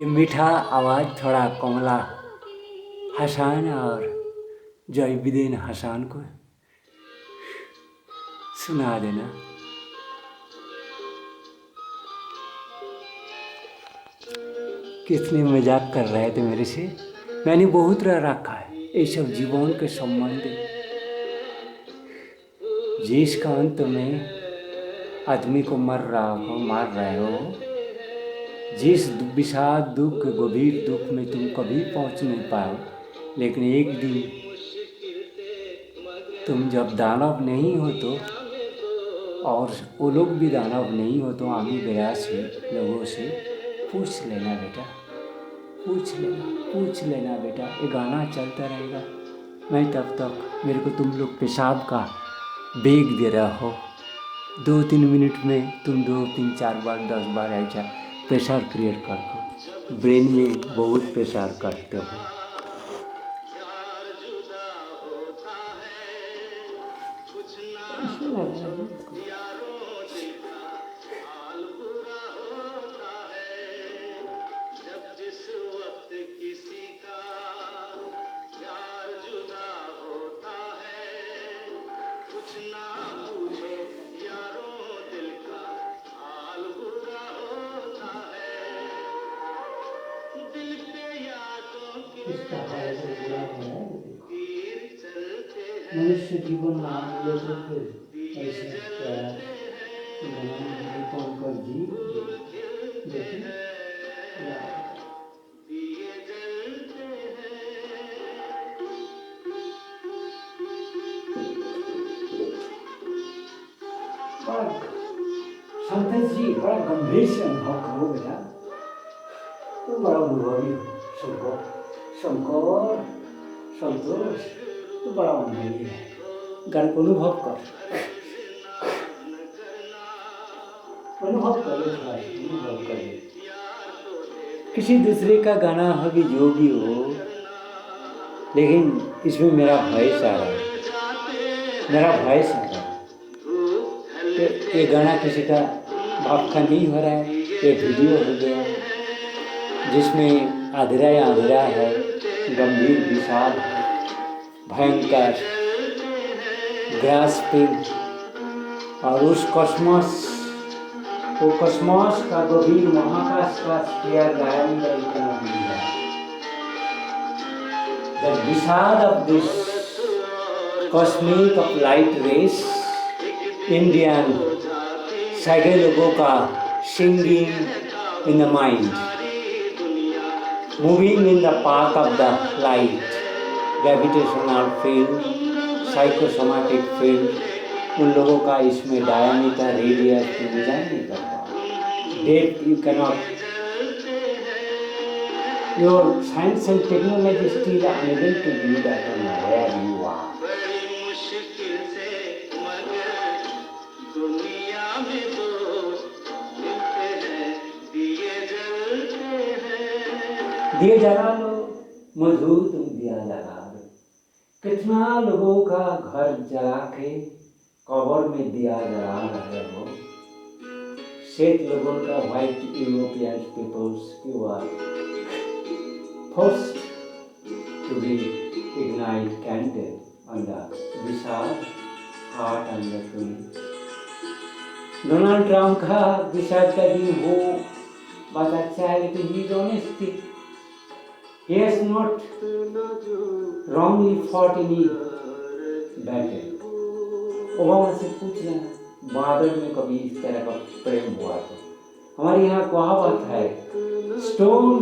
ये मीठा आवाज़ थोड़ा कमला हसन और जैबुद्दीन हसन को सुना देना। कितने मजाक कर रहे थे मेरे से। मैंने बहुत रह रखा है ये सब जीवन के संबंध, जिसका अंत में आदमी को मार रहे हो, जिस विषाद दुख गंभीर दुख में तुम कभी पहुंच नहीं पाओ, लेकिन एक दिन तुम जब दानव नहीं हो तो, और वो लोग भी दानव नहीं हो तो आमी गया से लोगों से पूछ लेना बेटा, पूछ लेना बेटा। ये गाना चलता रहेगा, मैं तब तक मेरे को तुम लोग पेशाब का बेग दे रहा हो। 2-3 मिनट में तुम 2-3-4 बार 10 बार ऐसा प्रेशर क्रिएट कर दो। ब्रेन में बहुत प्रेशर करते हो। मनुष्य जीवन मान लो तो फिर ऐसे कर जी देखिए संतोष जी बड़ा गंभीर से अनुभव करो बेटा, तो बड़ा अनुभवी हो। शंकर संतोष तो बड़ा अनुभवी है, गान को अनुभव कर भाई, अनुभव कर। किसी दूसरे का गाना हो भी जो भी हो, लेकिन इसमें मेरा वॉइस आ रहा है, तो ये गाना किसी का बाप का नहीं हो रहा है, ये वीडियो हो गया जिसमें अंधेरा है, गंभीर विषाद है, भयंकर ग्रास्पिंग, और उस कॉस्मोस का गंभीर महाकाश का स्फीयर गायन का इतना है। The विषाद of this cosmic of light rays, Indian Saige लोगों का singing in the mind, moving in the path of the light, gravitational field, psychosomatic field, उन लोगों का इसमें डायमीटर रेडियस डिजाइन नहीं करता। That you cannot, your science and technology still unable to do that on where you are. दिए जला लो मधु, तुम दिया जला लो। कितना लोगों का घर जला के कबर में दिया जला रहे हो। श्वेत लोगों का, white European peoples who are forced to be ignite candle on the विशाल heart and the tree। Donald Trump का विशाल का दिन हो, बात अच्छा है, लेकिन he is honest। He has not wrongly fought any battle। Obama से पूछ लेना, बादल में कभी इस तरह का प्रेम हुआ तो। हमारे यहाँ कहावत है, स्टोन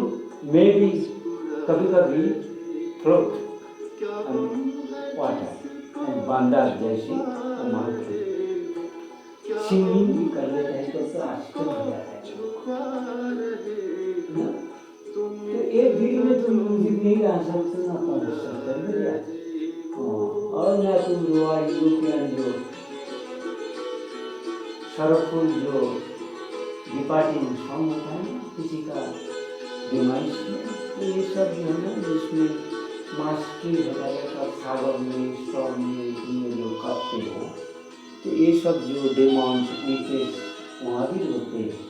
में भी कभी फ्लोट वाटर एंड बंदर जैसी सिंगिंग भी कर लेते हैं तो आश्चर्य हो जाता है। तो एक दिन में तुम म्यूजिक नहीं गा सकते ना, और ना तुम यूरोपियन जो सरफुल जो डिपार्टिंग सॉन्ग होता है ना किसी का डिमाइस में, तो ये सब जो है ना, जिसमें मास्की वगैरह सागर में स्टॉर्म में जो करते हो, तो ये सब जो डेमॉन्स उनके वहाँ भी होते हैं,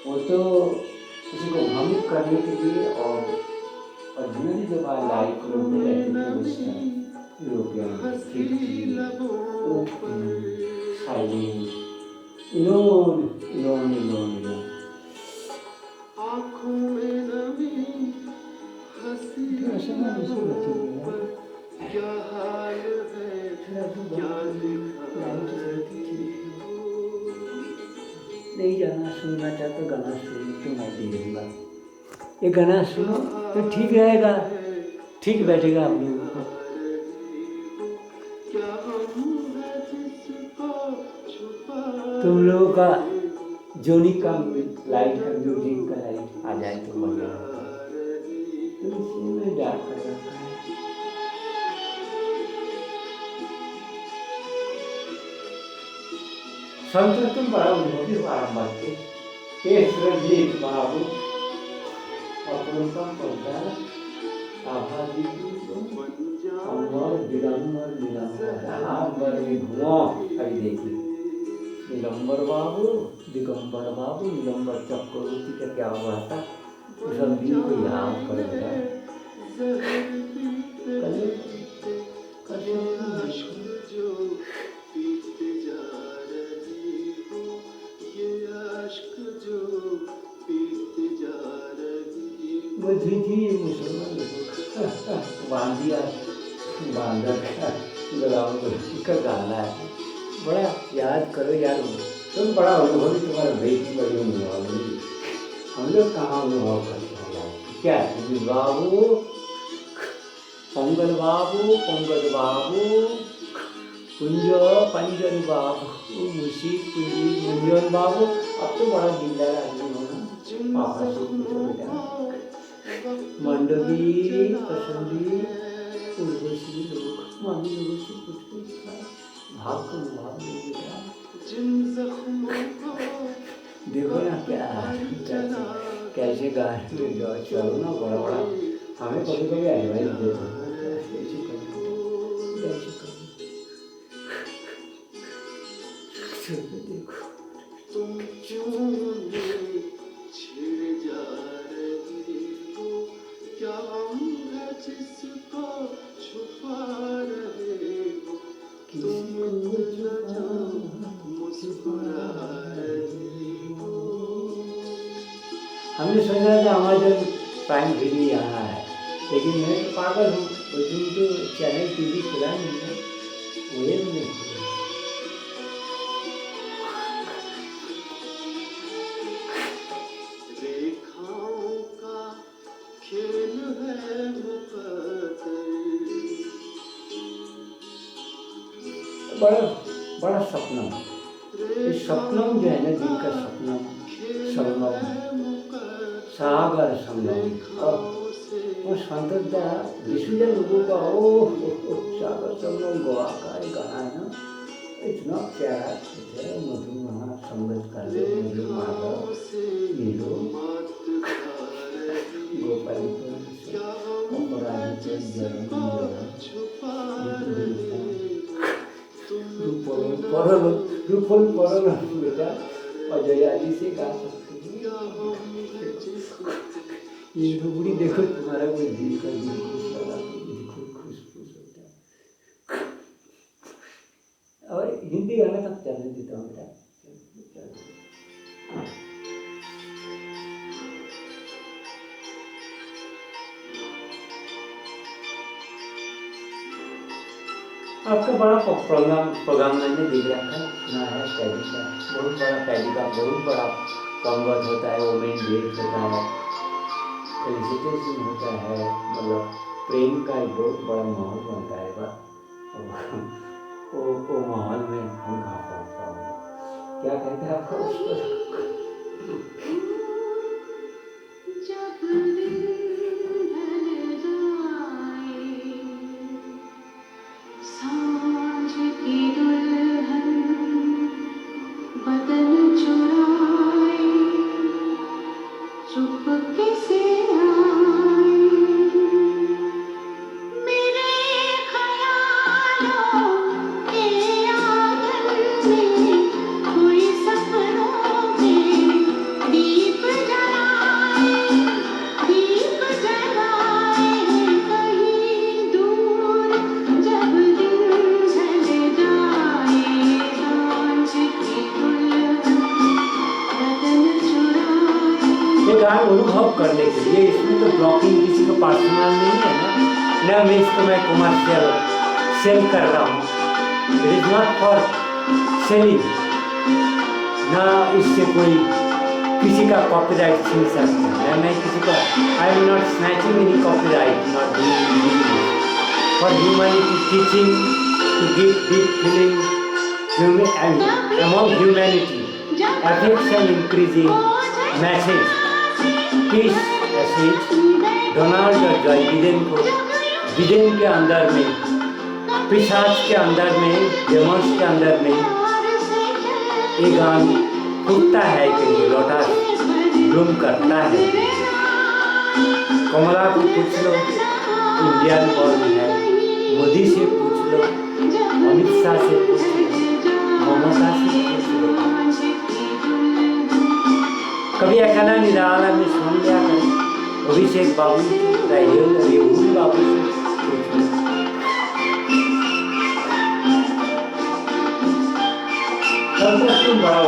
वो तो किसी को भ्रमित करने के लिए और जनरली जब लाइफ में रहते थे यूरोपियन साइलेंट इलोन आँखों में नमी हंसी क्या हाल है क्या नहीं जाना सुनना चाहते गाना सुन तो मैं दे दूँगा। ये गाना सुनो तो ठीक रहेगा, ठीक बैठेगा आप लोगों को। तुम लोगों का जोनी का लाइट का म्यूजिक का लाइट आ जाए तो बढ़िया होता है। तो इसमें डार्क कर रखा है। संतोषम बड़ा अनुभवी आरंभ के रंजीत बाबू अपूर्वम पद्मा आभादी अमर विलंबर घुमा अभी देखिए नीलंबर बाबू दिगंबर बाबू नीलंबर चक्रवर्ती का क्या हुआ था सब दिन को याद कर बांधिया बांधर का गाना है, बड़ा याद करो यार। तुम बड़ा अनुभवी, तुम्हारा बेटी बड़ी अनुभवी, हम लोग कहाँ अनुभव करते हैं क्या? बाबू पंगल बाबू कुंज पंजन बाबू मुशी कुंजन बाबू। अब तो बड़ा जिला आदमी होना पापा से पूछो बेटा। मंडवी पसंदी उर्वशी लोग मामी लोगों से कुछ भाव को भाव बेटा। देखो ना क्या कैसे गा जो चलो ना बड़ा बड़ा हमें कभी कभी एडवाइस देते देखो तुम क्यों छिड़ जा रही हो, क्या है जिसको छुपा रहे हो, तुम मुस्कुरा रही हो। हमने सोचा था अमेज़न प्राइम वीडियो यहाँ है, लेकिन मैं तो पागल हूँ, तो चैनल टीवी खुला नहीं है, वही नहीं खुला। बड़ा सपनम, इस सपनम जो है ना दिन का सपनम संगम सागर संगम और संतदा विश्वजन लोगों का सागर संगम गोवा का एक गाना है ना, इतना प्यारा है मधुर वहाँ संगत कर मधुर माधव नीलो गोपाल रूपल बेटा अजयाली से गा सकती है। ये डुबड़ी देखो तुम्हारा कोई दिल का दिल खुश लगा, खुश होता है। और हिंदी गाना तक चलने देता हूँ बेटा। आपका बड़ा प्रोग्राम मैंने देख रखा है, सुना है टैडी का, बहुत बड़ा टैडी का बहुत बड़ा कॉन्वर्ट होता है, वोमेन डेट होता है, फेलिसिटेशन होता है, मतलब प्रेम का एक बहुत बड़ा माहौल बनता है। वो माहौल में हम कहाँ पहुँच पाएंगे? क्या कहते हैं आपको उस पर? अनुभव करने के लिए। इसमें तो ब्लॉकिंग किसी को पर्सनल नहीं है ना मैं इसको मैं कमर्शियल सेल कर रहा हूँ। It is not for selling, ना इससे कोई किसी का कॉपीराइट छीन सकता है। मैं किसी को I am not snatching any copyright, not for humanity teaching to give deep feeling among humanity, affection increasing message, peace message। Donald और जॉय बिडेन को, बिडेन के अंदर में, पिशाच के अंदर में, डेमोन्स के अंदर में ये गान फूटता है कि लोटस ब्लूम करता है। कमला को पूछ लो, इंडियन बॉर्न है। मोदी से पूछ लो, अमित शाह से पूछ लो, ममता से पूछ लो। कभी अकेला निराला में सुन लिया करें, अभिषेक बाबू रेहुल बाबू से पूछ लो। तुम बड़ा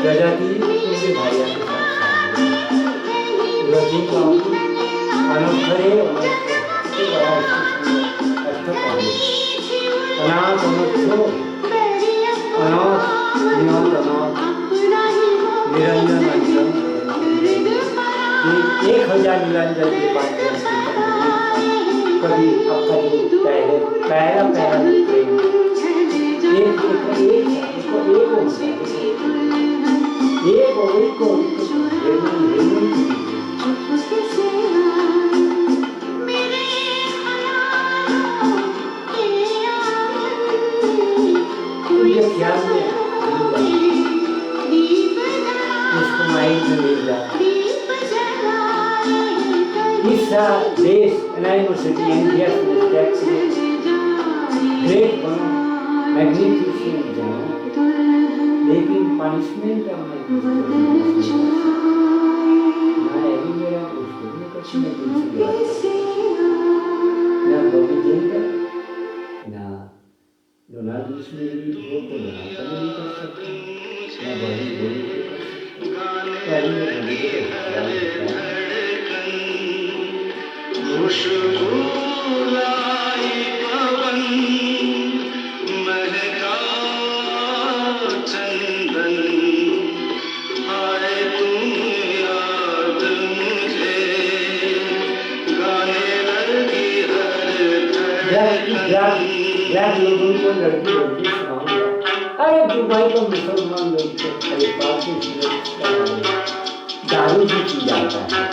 प्रजाति उनके भाइयों के साथ रचित अनोखरे अनाथ अनोखो अनाथ नियत अनाथ निरंजन अंजन 1000 निरंजन के पास कभी आपका जो पहला प्रेम देश यूनिवर्सिटी इंडिया ग्रेट बना मैग्निफिसेंट जाना, लेकिन पनिशमेंट ना बॉबी देगा ना डोनाल्ड उसमें भी हो तो डोनाल्ड का नहीं कर सकते ना बॉबी खुशबू लाई पवन महका चंदन आए तुम याद मुझे गाने लगी हर लोगों को लड़की सुनाऊंगा। अरे दुबई को मुसलमान लोग दारू भी पी जाता है।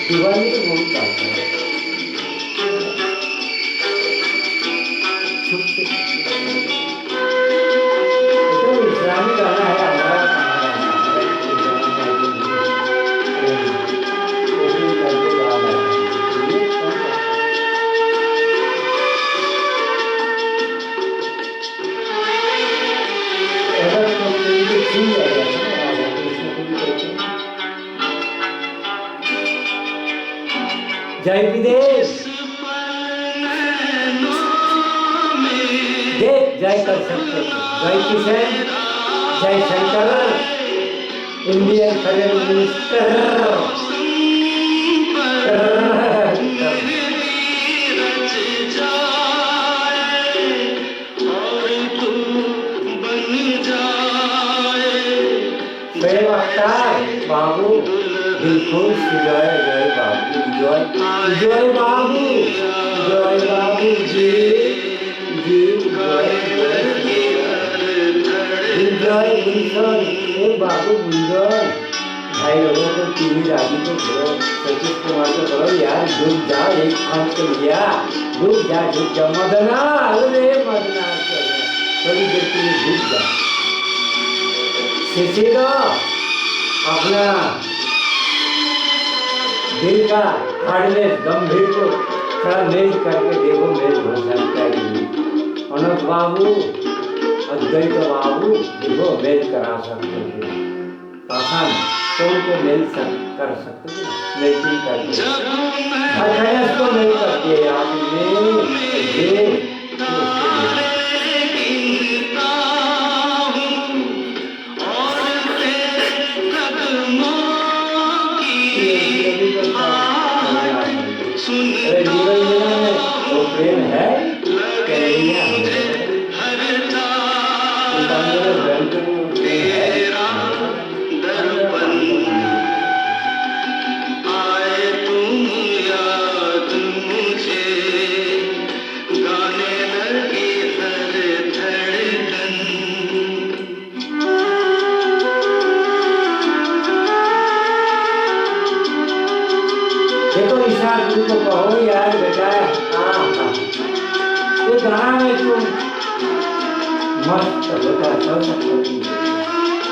दुबई में तो बहुत आता है। तो इस्लामी गाना है जय विदेश देख जय कर सकते, जय किशन, जय शंकर, इंडियन फॉरेन मिनिस्टर। बाबू बिल्कुल जय जय बाबू जय जय बाबू जय बाबू जी जी जय जय बाबू गुंजन। भाई लोगों को टीवी राजी को करो, सतीश कुमार को करो यार, डूब जा एक खान कर लिया, डूब जा मदना, अरे मदना थोड़ी देर के लिए डूब जा। सीधो अपना दिल का हार्डनेस गंभीर को थोड़ा मेज करके देखो, मेज हो सकता है। अनंत बाबू अद्वैत बाबू देखो मेल करा सकते हो, आसान तो उनको मेल कर सकते हो। वेटिंग करते जब मैं अखड़स तो नहीं करते आप ये तारे गिनता हूँ और तेरे कदमों की आहट अरे सुनता जीवन में वो प्रेम है लगे क्या मुझे नहीं हर है तार तेरा दर्पण आए तुम याद मुझे गाने लगी हर धड़कन देखो ईशा दिल को कहो यार बेटा हाँ हाँ ये गाना में तुम मस्त बेटा चल सकते हो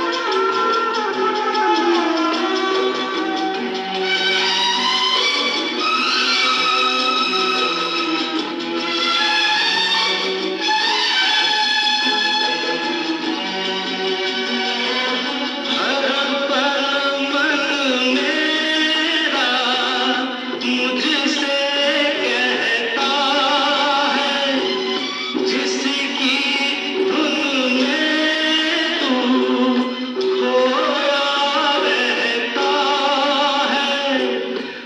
हर पल मन मेरा मुझसे कहता है जिसकी धुन में तू खोया रहता है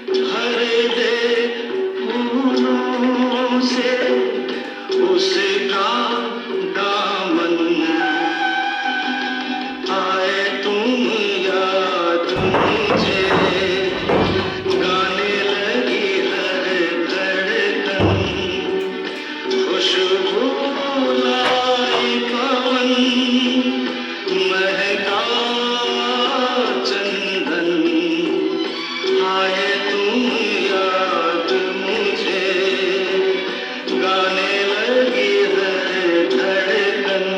भर दे फूलों से उसका दामन आए तुम याद मुझे गाने लगी हर धड़कन खुशबू लाई पवन महका चंदन आए तुम याद मुझे गाने लगी हर धड़कन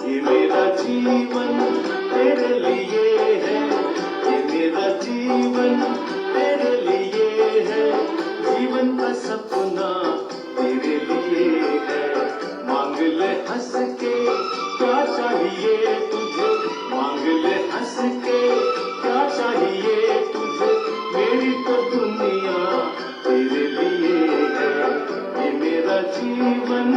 ये मेरा जीवन तेरे लिए है ये मेरा जीवन तेरे लिए है जीवन का सपना तेरे लिए है मांग ले हंस के क्या चाहिए तुझे मांग ले हंस के क्या चाहिए तुझे मेरी तो दुनिया तेरे लिए है ये मेरा जीवन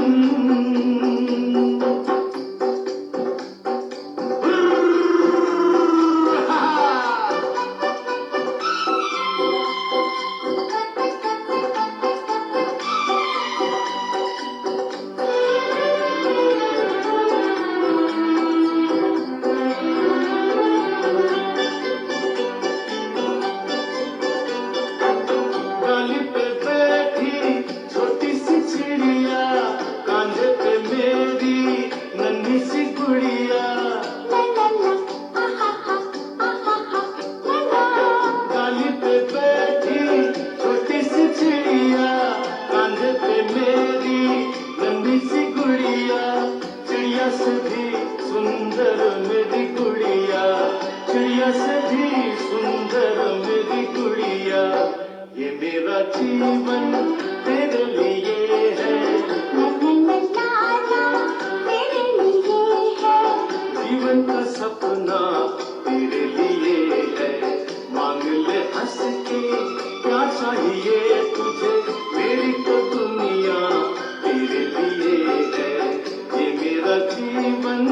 डाली पे बैठी छोटी सी चिड़िया कांधे पे मेरी नन्ही सी गुड़िया डाली पे बैठी छोटी सी चिड़िया कांधे पे मेरी नन्ही सी गुड़िया चिड़िया से भी सुंदर मेरी गुड़िया चिड़िया से भी सुंदर मेरी गुड़िया ये मेरा जीवन तेरे लिए है जीवन का सपना तेरे लिए है मांग ले हंस के क्या चाहिए तुझे मेरी तो दुनिया तेरे लिए है ये मेरा जीवन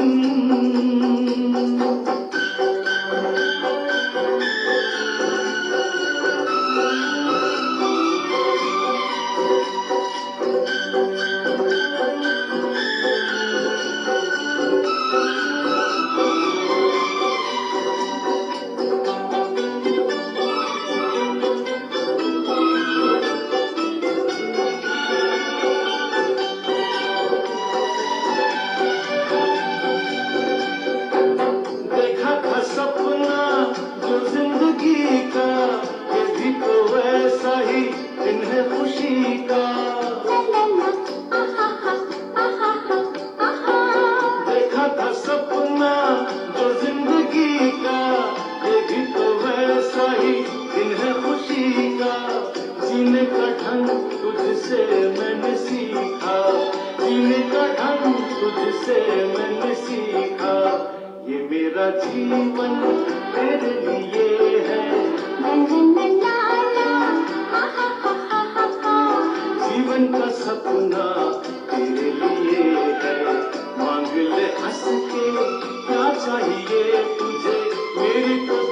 तुझसे मैंने सीखा, ये मेरा जीवन तेरे लिए है। जीवन का सपना तेरे लिए है, मांग ले हंस के क्या चाहिए तुझे, मेरी तो